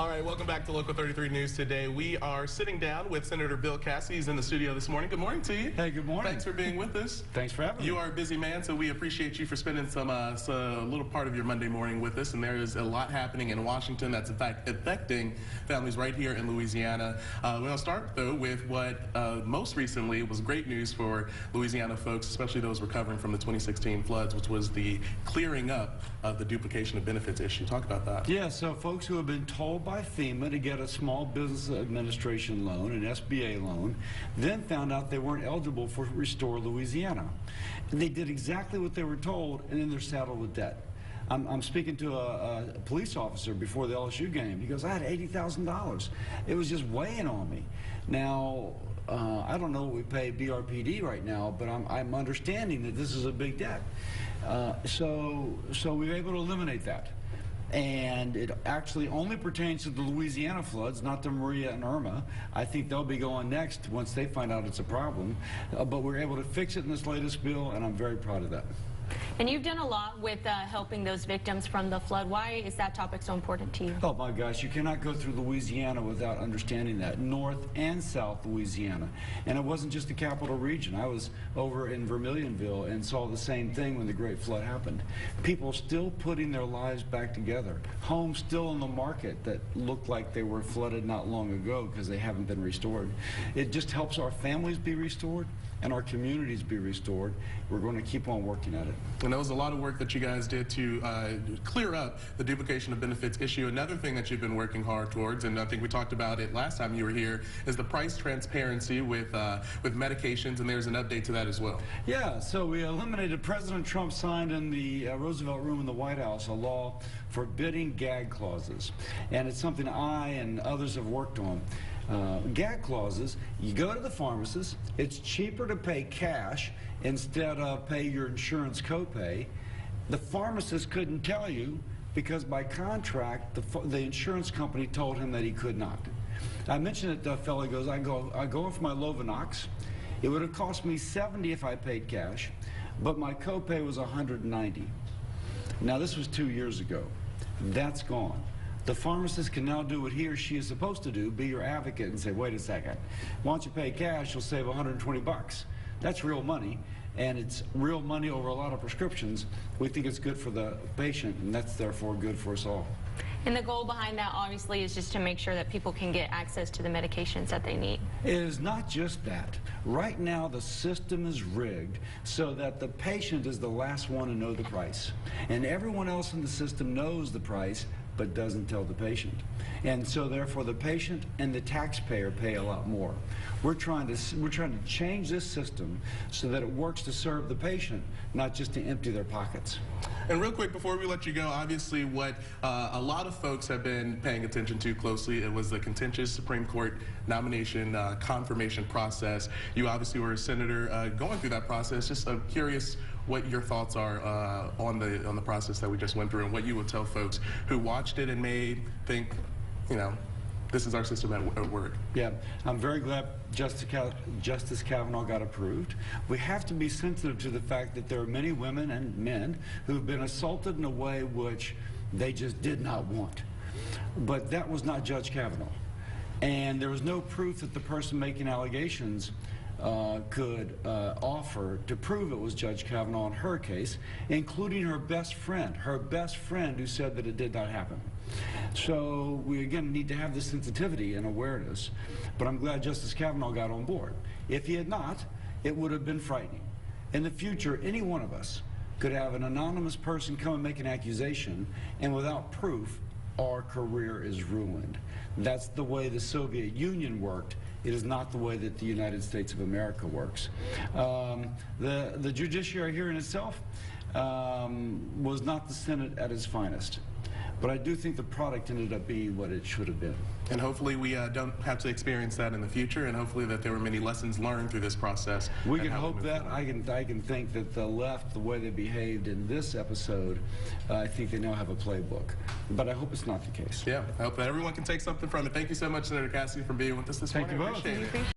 All right, welcome back to Local 33 News today. We are sitting down with Senator Bill Cassidy. He's in the studio this morning. Good morning to you. Hey, good morning. Thanks for being with us. Thanks for having me. You are a busy man, so we appreciate you for spending a little part of your Monday morning with us. And there is a lot happening in Washington that's, in fact, affecting families right here in Louisiana. We're going to start, though, with what most recently was great news for Louisiana folks, especially those recovering from the 2016 floods, which was the clearing up of the duplication of benefits issue. Talk about that. Yeah, so folks who have been told by FEMA to get a small business administration loan, an SBA loan, then found out they weren't eligible for Restore Louisiana. And they did exactly what they were told, and then they're saddled with debt. I'm speaking to a police officer before the LSU game. He goes, I had $80,000. It was just weighing on me. Now, I don't know what we pay BRPD right now, but I'm understanding that this is a big debt. So we were able to eliminate that. And it actually only pertains to the Louisiana floods, not to Maria and Irma. I think they'll be going next once they find out it's a problem. But we're able to fix it in this latest bill, and I'm very proud of that. And you've done a lot with helping those victims from the flood. Why is that topic so important to you? Oh my gosh, you cannot go through Louisiana without understanding that, North and South Louisiana. And it wasn't just the capital region. I was over in Vermilionville and saw the same thing when the Great Flood happened. People still putting their lives back together. Homes still in the market that looked like they were flooded not long ago because they haven't been restored. It just helps our families be restored and our communities be restored. We're going to keep on working at it. And that was a lot of work that you guys did to clear up the duplication of benefits issue. Another thing that you've been working hard towards, and I think we talked about it last time you were here, is the price transparency with medications, and there's an update to that as well. Yeah, so we eliminated, President Trump signed in the Roosevelt Room in the White House a law forbidding gag clauses. And it's something I and others have worked on. Gag clauses, you go to the pharmacist, it's cheaper to pay cash instead of pay your insurance copay. The pharmacist couldn't tell you because by contract the insurance company told him that he could not. I mentioned it to a fellow, he goes, I go in for my Lovenox. It would have cost me $70 if I paid cash, but my copay was $190. Now this was 2 years ago. That's gone. The pharmacist can now do what he or she is supposed to do, be your advocate and say, wait a second, why don't you pay cash, you'll save 120 bucks. That's real money, and it's real money over a lot of prescriptions. We think it's good for the patient, and that's therefore good for us all. And the goal behind that, obviously, is just to make sure that people can get access to the medications that they need. It is not just that. Right now, the system is rigged so that the patient is the last one to know the price. And everyone else in the system knows the price, but doesn't tell the patient. And so therefore the patient and the taxpayer pay a lot more. We're trying to change this system so that it works to serve the patient, not just to empty their pockets. And real quick before we let you go, obviously what a lot of folks have been paying attention to closely, it was the contentious Supreme Court nomination confirmation process. You obviously were a senator going through that process. Just curious what your thoughts are on the process that we just went through and what you would tell folks who watched it and may think, you know, this is our system at work. Yeah, I'm very glad Justice Kavanaugh got approved. We have to be sensitive to the fact that there are many women and men who've been assaulted in a way which they just did not want. But that was not Judge Kavanaugh. And there was no proof that the person making allegations could offer to prove it was Judge Kavanaugh in her case, including her best friend who said that it did not happen. So we again need to have this sensitivity and awareness, but I'm glad Justice Kavanaugh got on board. If he had not, it would have been frightening. In the future, any one of us could have an anonymous person come and make an accusation, and without proof, our career is ruined. That's the way the Soviet Union worked. It is not the way that the United States of America works. The judiciary here in itself was not the Senate at its finest. But I do think the product ended up being what it should have been. And hopefully we don't have to experience that in the future, and hopefully that there were many lessons learned through this process. We can hope that. I can think that the left, the way they behaved in this episode, I think they now have a playbook. But I hope it's not the case. Yeah, I hope that everyone can take something from it. Thank you so much, Senator Cassidy, for being with us this morning. Thank you both. Appreciate it.